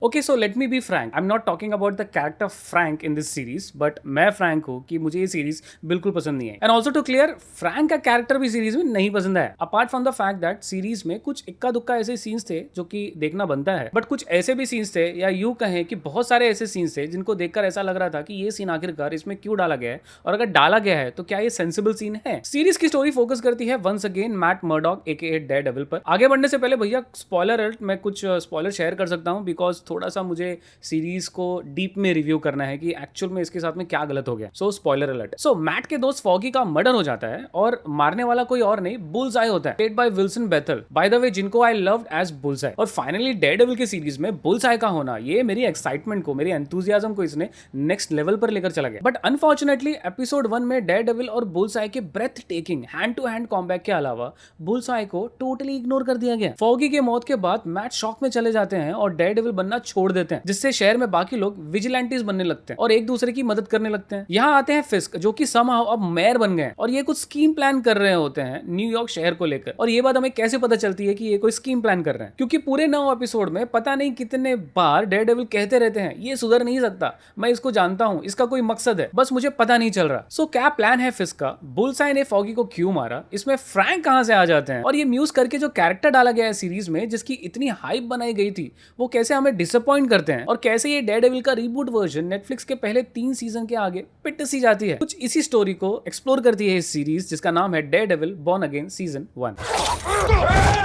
Okay so let me be frank, I am not talking about the character Frank in this series, but मैं frank हूँ कि मुझे ये series बिल्कुल पसंद नहीं है। And also to clear, Frank का कैरेक्टर भी सीरीज में नहीं पसंद है। Apart from the fact that series में कुछ इक्का दुक्का ऐसे सीन्स थे जो कि देखना बनता है, बट कुछ ऐसे भी सीन्स थे, या यूं कहें कि बहुत सारे ऐसे सीन्स थे जिनको देखकर ऐसा लग रहा था कि ये सीन आखिरकार इसमें क्यों डाला गया है, और अगर डाला गया है तो क्या ये सेंसिबल सीन है। सीरीज की स्टोरी फोकस करती है वंस अगेन मैट मर्डॉक एके डेयरडेविल पर। आगे बढ़ने से पहले भैया स्पॉइलर अलर्ट, मैं कुछ स्पॉइलर शेयर कर सकता हूँ बिकॉज थोड़ा सा मुझे सीरीज को डीप में रिव्यू करना है कि एक्चुअल में इसके साथ में क्या गलत हो गया। सो स्पॉइलर अलर्ट। सो मैट के दोस्त फॉगी का मर्डर हो जाता है और मारने वाला कोई और नहीं, बुल्स आई होता है, played by Wilson Bethel, by the way, जिनको I loved as Bullseye. और फाइनली डेयरडेविल की सीरीज में बुल्स आई का होना, ये मेरी एक्साइटमेंट को, मेरी एंथुसियाज्म को इसने नेक्स्ट लेवल पर लेकर चला गया। बट अनफॉर्चुनेटली एपिसोड 1 में डेयरडेविल और बुल्स आई के breathtaking hand to hand combat के अलावा बुल्स आई को टोटली इग्नोर कर दिया गया। फॉगी के मौत के बाद मैट शॉक में चले जाते हैं और डेयरडेविल बनना छोड़ देते हैं, जिससे शहर में बाकी लोग विजिलेंटीज बनने लगते हैं और एक दूसरे की मदद करने लगते हैं। यहाँ आते हैं फिस्क, जो कि समहाउ अब मेयर बन गए हैं और ये कुछ स्कीम प्लान कर रहे होते हैं न्यूयॉर्क शहर को लेकर। और ये बात हमें कैसे पता चलती है कि ये कोई स्कीम प्लान कर रहे हैं, क्योंकि पूरे 9 एपिसोड में पता नहीं कितने बार डेयरडेविल कहते रहते हैं ये सुधर नहीं सकता, मैं इसको जानता हूं, इसका कोई मकसद है, बस मुझे पता नहीं चल रहा। सो क्या प्लान है फिस्क का? बुल्सआई ने फॉगी को क्यों मारा? इसमें फ्रैंक कहां से आ जाते हैं? और ये म्यूज करके जो कैरेक्टर डाला गया है सीरीज में, जिसकी इतनी हाइप बनाई गई थी, वो कैसे हमें डिसअपॉइंट करते हैं? और कैसे ये डेयरडेविल का रीबूट वर्जन नेटफ्लिक्स के पहले 3 सीजन के आगे पिट सी जाती है? कुछ इसी स्टोरी को एक्सप्लोर करती है इस सीरीज, जिसका नाम है डेयरडेविल बॉर्न अगेन सीजन 1।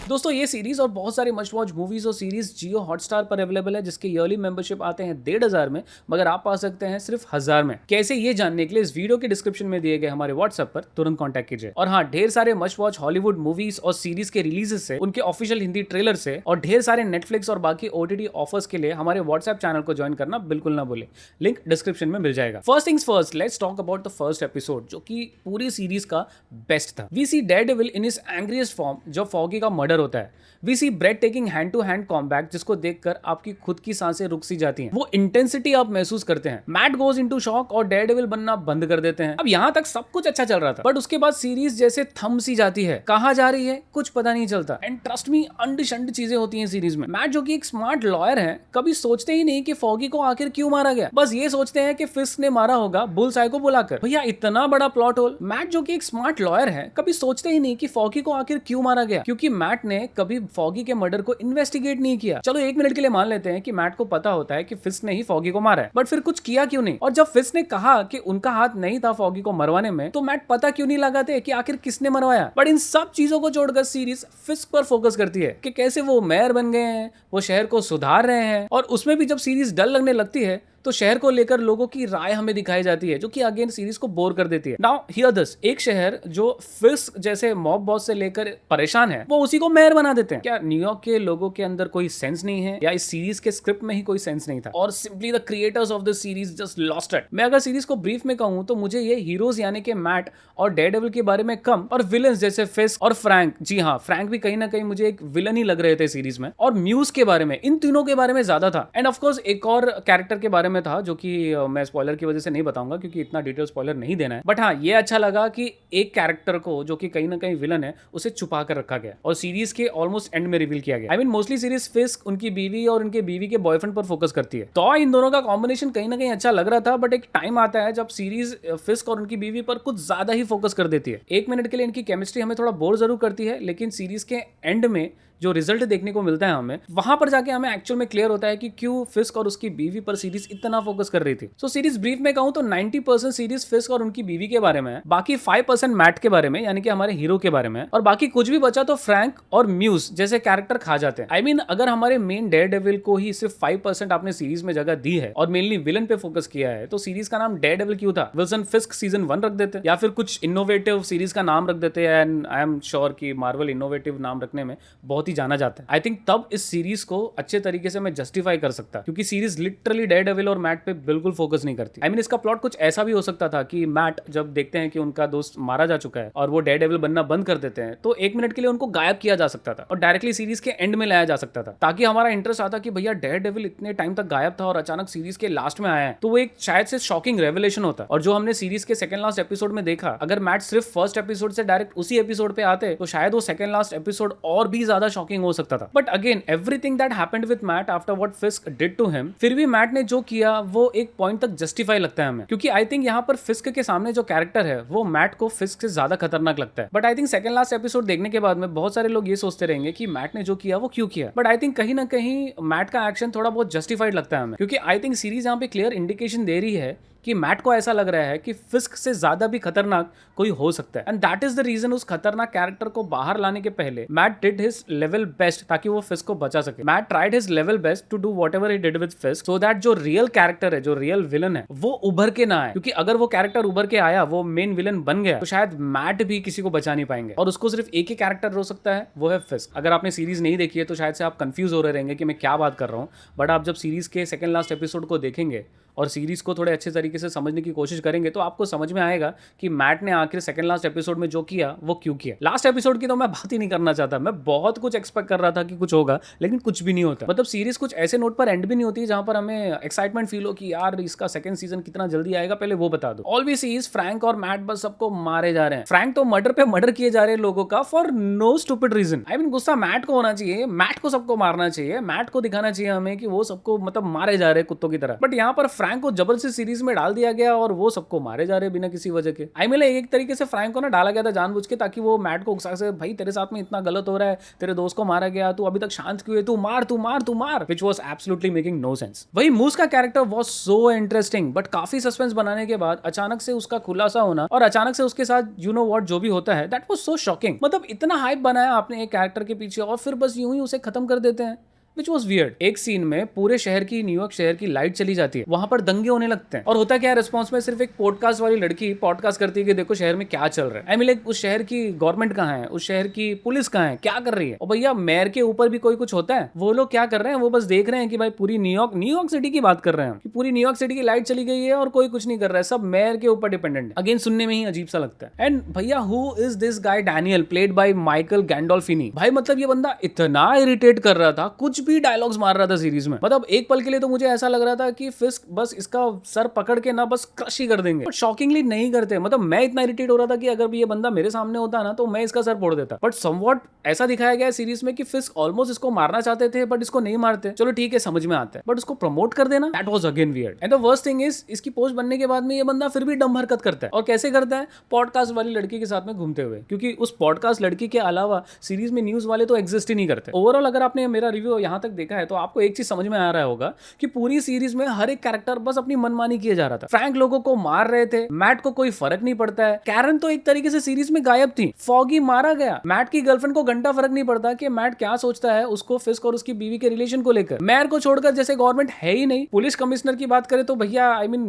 दोस्तों ये सीरीज और बहुत सारे मस्ट वॉच मूवीज और सीरीज जियो हॉटस्टार पर अवेलेबल है, जिसके ईयरली मेंबरशिप आते हैं 1500 में, मगर आप पा सकते हैं सिर्फ 1000 में। कैसे ये जानने के लिए इस वीडियो के डिस्क्रिप्शन में दिए गए हमारे व्हाट्सएप पर तुरंत कॉन्टैक्ट कीजिए। और हाँ, ढेर सारे मस्ट वॉच हॉलीवुड मूवीज और सीरीज के रिलीजेस से, उनके ऑफिशियल हिंदी ट्रेलर से, और ढेर सारे नेटफ्लिक्स और बाकी ओटीटी ऑफर्स के लिए हमारे व्हाट्सएप चैनल को ज्वाइन करना बिल्कुल ना भूले, लिंक डिस्क्रिप्शन में मिल जाएगा। First things first, let's talk about the first episode, जो कि पूरी सीरीज का बेस्ट था। We see Daredevil in his angriest form जब फॉगी का मर्डर होता है। We see bread taking hand to hand combat, जिसको देखकर आपकी खुद की सांसें रुक सी जाती हैं। वो इंटेंसिटी आप महसूस करते हैं। मैट गोज इनटू शॉक और डेयरडेविल बनना बंद कर देते हैं। अब यहाँ तक सब कुछ अच्छा चल रहा था, बट उसके बाद सीरीज जैसे थम सी जाती है, कहाँ जा रही है कुछ पता नहीं चलता। एंड ट्रस्ट मी, अंड चीजें होती हैं सीरीज में। मैट जो कि एक स्मार्ट लॉयर है, कभी सोचते ही नहीं कि फॉगी को आखिर क्यों मारा गया, बस ये सोचते हैं कि फिस्क ने मारा होगा बुल्सआई को बुलाकर। भैया इतना बड़ा प्लॉट होल। मैट जो कि एक स्मार्ट लॉयर है, कभी सोचते ही नहीं कि फॉगी को आखिर क्यों मारा गया, क्योंकि मैट ने कभी फॉगी के मर्डर को इन्वेस्टिगेट नहीं किया। चलो 1 मिनट के लिए मान लेते हैं कि मैट को पता होता है कि फिस्क ने ही फॉगी को मारा है, बट फिर कुछ किया क्यों नहीं? और जब फिस्क ने कहा कि उनका हाथ नहीं था फॉगी को मरवाने में, तो मैट पता क्यों नहीं लगाते कि आखिर किसने मरवाया? बट इन सब चीजों को जोड़कर सीरीज फिस्क पर फोकस करती है कि कैसे वो मेयर बन गए हैं, वो शहर को सुधार रहे हैं। और उसमें भी जब सीरीज डल लगने लगती है तो शहर को लेकर लोगों की राय हमें दिखाई जाती है, जो कि अगेन सीरीज को बोर कर देती है। नाउ हियर दिस, एक शहर जो फिस्क जैसे मॉब बॉस से लेकर परेशान है, वो उसी को मेयर बना देते हैं। क्या न्यूयॉर्क के लोगों के अंदर कोई सेंस नहीं है, या इस सीरीज के स्क्रिप्ट में ही कोई सेंस नहीं था, और simply the creators of the series just lost it? मैं अगर सीरीज को ब्रीफ में कहूं तो मुझे ये हीरोज यानी कि मैट और डेयरडेविल के बारे में कम, और विलन्स जैसे फिस्क और फ्रैंक, जी हाँ, फ्रैंक भी कहीं ना कहीं मुझे एक विलन ही लग रहे थे सीरीज में, और म्यूज के बारे में, इन तीनों के बारे में ज्यादा था। एंड ऑफकोर्स एक और कैरेक्टर के बारे में था, जो कि मैं स्पॉइलर की वजह से नहीं बताऊंगा क्योंकि इतना डिटेल स्पॉइलर नहीं देना है। बट हाँ, ये अच्छा लगा कि एक कैरेक्टर को, जो कि कहीं ना कहीं विलन है, उसे छुपा कर रखा गया और सीरीज के ऑलमोस्ट एंड में रिवील किया गया। आई मीन मोस्टली सीरीज फिस्क, उनकी बीवी और उनके बीवी के बॉयफ्रेंड पर फोकस करती है, तो इन दोनों का कॉम्बिनेशन कहीं ना कहीं अच्छा लग रहा था। बट एक टाइम आता है जब सीरीज फिस्क और उनकी बीवी पर कुछ ज्यादा ही फोकस कर देती है। 1 मिनट के लिए इनकी केमिस्ट्री हमें थोड़ा बोर जरूर करती है, लेकिन सीरीज के एंड में जो रिजल्ट देखने को मिलता है हमें, वहां पर जाके हमें एक्चुअल में क्लियर होता है कि क्यों फिस्क और उसकी बीवी पर सीरीज इतना फोकस कर रही थी। सो सीरीज ब्रीफ में कहूं तो 90% सीरीज फिस्क और उनकी बीवी के बारे में है, बाकी 5% मैट के बारे में, यानी कि हमारे हीरो के बारे में, और बाकी कुछ भी बचा तो फ्रैंक और म्यूज जैसे कैरेक्टर खा जाते हैं। आई मीन अगर हमारे मेन डेयरडेविल को ही सिर्फ 5% आपने सीरीज में जगह दी है और मेनली विलन पे फोकस किया है, तो सीरीज का नाम डेयरडेविल क्यों था? विल्सन फिस्क सीजन 1 रख देते, या फिर कुछ इनोवेटिव सीरीज का नाम रख देते। एंड आई एम श्योर कि मार्वल इनोवेटिव नाम रखने में बहुत ही जाना जाता है। आई थिंक तब इस सीरीज को अच्छे तरीके से मैं जस्टिफाई कर सकता, क्योंकि सीरीज लिटरली डेयरडेविल और मैट पे बिल्कुल फोकस नहीं करती। आई मीन इसका प्लॉट कुछ ऐसा भी हो सकता था कि मैट जब देखते हैं कि उनका दोस्त मारा जा चुका है और वो डेयरडेविल बनना बंद कर देते हैं, तो 1 मिनट के लिए उनको गायब किया जा सकता था और डायरेक्टली सीरीज के एंड में लाया जा सकता था, ताकि हमारा इंटरेस्ट आता कि भैया डेयरडेविल इतने टाइम तक गायब था और अचानक सीरीज के लास्ट में आया है, तो वो एक शायद से शॉकिंग रेवलेशन होता। और जो हमने सीरीज के सेकंड लास्ट एपिसोड में देखा, अगर मैट सिर्फ फर्स्ट एपिसोड से डायरेक्ट उसी एपिसोड पे आते तो शायद वो सेकंड लास्ट एपिसोड और भी ज्यादा शॉकिंग हो सकता था। But again everything that happened with Matt after what Fisk did to him, फिर भी मैट ने जो किया वो एक पॉइंट तक जस्टिफाई लगता है हमें, क्योंकि आई थिंक यहाँ पर फिस्क के सामने जो कैरेक्टर है वो मैट को फिस्क से ज्यादा खतरनाक लगता है। But I think second last episode देखने के बाद में बहुत सारे लोग ये सोचते रहेंगे कि मैट ने जो किया वो क्यों किया। बट आई थिंक कहीं ना कहीं मैट का एक्शन थोड़ा बहुत जस्टिफाइड लगता है हमें, क्योंकि आई थिंक सीरीज यहाँ पे क्लियर इंडिकेशन दे रही है कि मैट को ऐसा लग रहा है कि फिस्क से ज्यादा भी खतरनाक कोई हो सकता है, and that is the reason उस खतरनाक कैरेक्टर को बाहर लाने के पहले Matt did his level best ताकि वो फिस्क को बचा सके। Matt tried his level best to do whatever he did with Fisk so that जो रियल कैरेक्टर है, जो रियल विलन है, वो उभर के ना आए, क्योंकि अगर वो कैरेक्टर उभर के आया, वो मेन विलन बन गया, तो शायद मैट भी किसी को बचा नहीं पाएंगे और उसको सिर्फ एक ही कैरेक्टर रो सकता है, वो है फिस्क। अगर आपने सीरीज नहीं देखी है तो शायद से आप कंफ्यूज हो रहे रहेंगे कि मैं क्या बात कर रहा हूँ, बट आप जब सीरीज के सेकंड लास्ट एपिसोड को देखेंगे और सीरीज को थोड़े अच्छे तरीके से समझने की कोशिश करेंगे तो आपको समझ में आएगा कि मैट ने आखिर सेकंड लास्ट एपिसोड में जो किया वो क्यों किया। लास्ट एपिसोड की तो मैं बात ही नहीं करना चाहता, मैं बहुत कुछ एक्सपेक्ट कर रहा था कि कुछ होगा, लेकिन कुछ भी नहीं होता। मतलब सीरीज कुछ ऐसे नोट पर एंड भी नहीं होती जहां पर हमें एक्साइटमेंट फील हो कि यार इसका सेकंड सीजन कितना जल्दी आएगा, पहले वो बता दो। All we see is Frank और मैट बस सबको मारे जा रहे हैं। फ्रैंक तो मर्डर पे मर्डर किए जा रहे हैं लोगों का for no stupid reason. I mean गुस्सा मैट को होना चाहिए, मैट को सबको मारना चाहिए, मैट को दिखाना चाहिए हमें कि वो सबको मतलब मारे जा रहे हैं कुत्तों की तरह। बट यहाँ पर फ्रैंक को जबरदस्ती सीरीज में डाल दिया गया और वो सबको मारे जा रहे बिना किसी वजह के। आई मीन एक तरीके से फ्रैंक को ना डाला गया था जानबूझ के, ताकि वो मैट को उकसा से, भाई तेरे साथ में इतना गलत हो रहा है, तेरे दोस्त को मारा गया, तू अभी तक शांत क्यों है, तू मार तू मार तू मार, which was absolutely making no sense. वही मूस का character was so interesting, but काफी सस्पेंस बनाने के बाद अचानक से उसका खुलासा होना और अचानक से उसके साथ यू नो व्हाट जो भी होता है, दैट वाज सो शॉकिंग। मतलब इतना हाइप बनाया आपने एक कैरेक्टर के पीछे और फिर बस यूं ही उसे खत्म कर देते हैं, which was weird। एक सीन में पूरे शहर की, न्यूयॉर्क शहर की लाइट चली जाती है, वहां पर दंगे होने लगते हैं और होता क्या है रिस्पॉन्स में, सिर्फ एक पॉडकास्ट वाली लड़की पॉडकास्ट करती है कि देखो शहर में क्या चल रहा है। आई मीन उस शहर की गवर्नमेंट कहाँ है, उस शहर की पुलिस कहाँ है, क्या कर रही है। और भैया मेयर के ऊपर भी कोई कुछ होता है, वो लोग क्या कर रहे हैं, वो बस देख रहे हैं कि भाई पूरी न्यूयॉर्क सिटी की बात कर रहे हैं कि पूरी न्यूयॉर्क सिटी की लाइट चली गई है और कोई कुछ नहीं कर रहा है, सब मेयर के ऊपर डिपेंडेंट है। अगेन सुनने में ही अजीब सा लगता है। एंड भैया who is this guy Daniel played by Michael Gandolfini. भाई मतलब ये बंदा इतना इरिटेट कर रहा था, कुछ भी डायलॉग्स मार रहा था सीरीज में। मतलब एक पल के लिए तो मुझे ऐसा लग रहा था कि फिस्क बस इसका सर पकड़ के ना बस क्रश ही कर देंगे, बट शॉकिंगली नहीं करते। मतलब मैं इतना इरिटेट हो रहा था कि अगर ये बंदा मेरे सामने होता ना तो मैं इसका सर फोड़ देता। बट समवॉट ऐसा दिखाया गया है सीरीज में कि फिस्क ऑलमोस्ट इसको मारना चाहते थे बट इसको नहीं मारते। चलो ठीक है समझ में आता है, बट उसको प्रमोट कर देना, that was again weird. And the worst thing is इसकी पोस्ट बनने के बाद में ये बंदा फिर भी डम हरकत करता है। और कैसे करता है, पॉडकास्ट वाली लड़की के साथ में घूमते हुए, क्योंकि उस पॉडकास्ट लड़की के अलावा सीरीज में न्यूज वाले तो एग्जिस्ट ही नहीं करते। ओवरऑल अगर आपने मेरा रिव्यू यहाँ तक देखा है तो आपको एक चीज समझ में आ रहा होगा कि पूरी सीरीज में हर एक कैरेक्टर बस अपनी मनमानी किए जा रहा था। फ्रैंक लोगों को मार रहे थे, मैट को कोई फर्क नहीं पड़ता है, कैरन तो एक तरीके से सीरीज में गायब थी, फॉगी मारा गया, मैट की गर्लफ्रेंड को घंटा फर्क नहीं पड़ता कि मैट क्या सोचता है उसको फिस्क और उसकी बीवी के रिलेशन को लेकर। मेयर को छोड़कर जैसे गवर्नमेंट है ही नहीं। पुलिस कमिश्नर की बात करें तो भैया आई मीन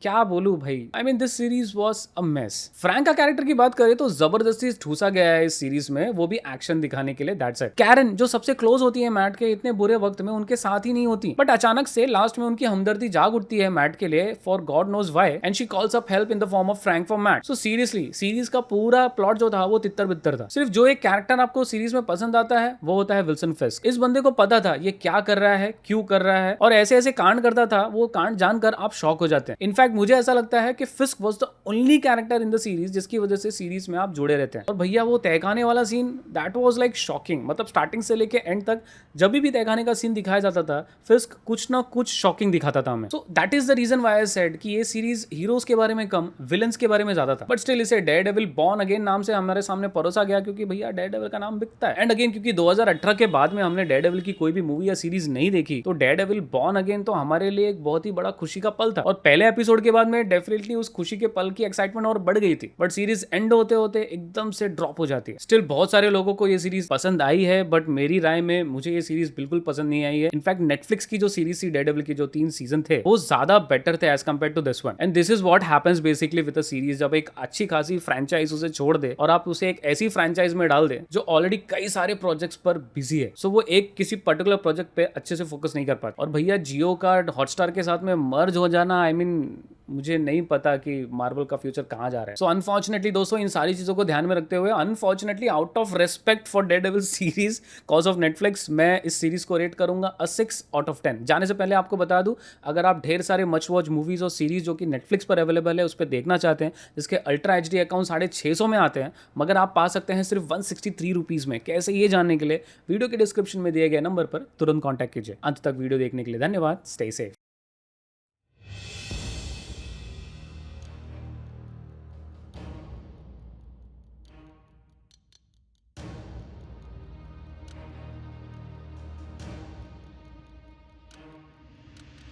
क्या बोलूं भाई, I mean this series was a mess. Frank का कैरेक्टर की बात करें तो जबरदस्ती ठूसा गया है इस सीरीज में, वो भी एक्शन दिखाने के लिए, दैट्स इट। कैरन जो सबसे क्लोज होती है मैट के, इतने बुरे वक्त में उनके साथ ही नहीं होती, बट अचानक से लास्ट में उनकी हमदर्दी जाग उठती है मैट के लिए for God knows why, and she calls up help in the form of Frank for Matt. So seriously series का पूरा प्लॉट जो था वो तितर बितर था। सिर्फ जो एक कैरेक्टर आपको सीरीज में पसंद आता है वो होता है विल्सन फिस्क। इस बंदे को पता था ये क्या कर रहा है, क्यों कर रहा है, और ऐसे ऐसे कांड करता था, वो कांड जानकर आप शॉक हो जाते हैं। इनफैक्ट मुझे ऐसा लगता है कि Fisk was the only character in the series जिसकी वजह से सीरीज में आप जुड़े रहते हैं। और भैया वो तहखाने वाला scene, that was like shocking. मतलब स्टार्टिंग से लेके एंड तक जब भी तहखाने का सीन दिखाया जाता था, फिस्क कुछ ना कुछ शॉकिंग दिखाता था हमें। So that is the reason why I said कि ये सीरीज हीरोज के बारे में कम, विलन्स के बारे में ज्यादा था। बट स्टिल इसे डेयरडेविल बॉर्न अगेन नाम से हमारे सामने परोसा गया, क्योंकि भैया डेयरडेविल का नाम बिकता है। एंड अगेन क्योंकि 2018 के बाद में हमने डेयरडेविल की कोई भी मूवी या सीरीज नहीं देखी, तो डेयरडेविल बॉर्न अगेन तो हमारे लिए एक बहुत ही बड़ा खुशी का पल था। और पहले एपिसोड एपिसोड के बाद में डेफिनेटली उस खुशी के पल की एक्साइटमेंट और बढ़ गई थी, बट सीरीज एंड होते होते एकदम से ड्रॉप हो जाती है। स्टिल बहुत सारे लोगों को ये सीरीज पसंद आई है, बट मेरी राय में मुझे ये सीरीज बिल्कुल पसंद नहीं आई है। इनफैक्ट नेटफ्लिक्स की जो सीरीज थी डेयरडेविल की जो 3 सीजन थे वो ज्यादा बेटर थे as compare to this one. And this is what happens basically with a series, जब एक अच्छी खासी फ्रेंचाइज उसे छोड़ दे और आप उसे एक ऐसी फ्रेंचाइज में डाल दे जो ऑलरेडी कई सारे प्रोजेक्ट्स पर बिजी है, सो वो एक किसी पर्टिकुलर प्रोजेक्ट पे अच्छे से फोकस नहीं कर पाता। और भैया जियो का हॉटस्टार के साथ में मर्ज हो जाना, आई मीन मुझे नहीं पता कि मार्वल का फ्यूचर कहाँ जा रहा है। सो अनफॉर्चुनेटली दोस्तों, इन सारी चीजों को ध्यान में रखते हुए, unfortunately out of respect for Daredevil series cause of Netflix, मैं इस सीरीज को रेट करूंगा 6 आउट ऑफ 10। जाने से पहले आपको बता दूं, अगर आप ढेर सारे मच वॉच मूवीज और सीरीज जो कि नेटफ्लिक्स पर अवेलेबल है उस पर देखना चाहते हैं, जिसके अल्ट्रा HD अकाउंट 650 में आते हैं, मगर आप पा सकते हैं सिर्फ 163 रुपीज में, कैसे ये जानने के लिए वीडियो के डिस्क्रिप्शन में दिए गए नंबर पर तुरंत कॉन्टैक्ट कीजिए। अंत तक वीडियो देखने के लिए धन्यवाद। Stay safe.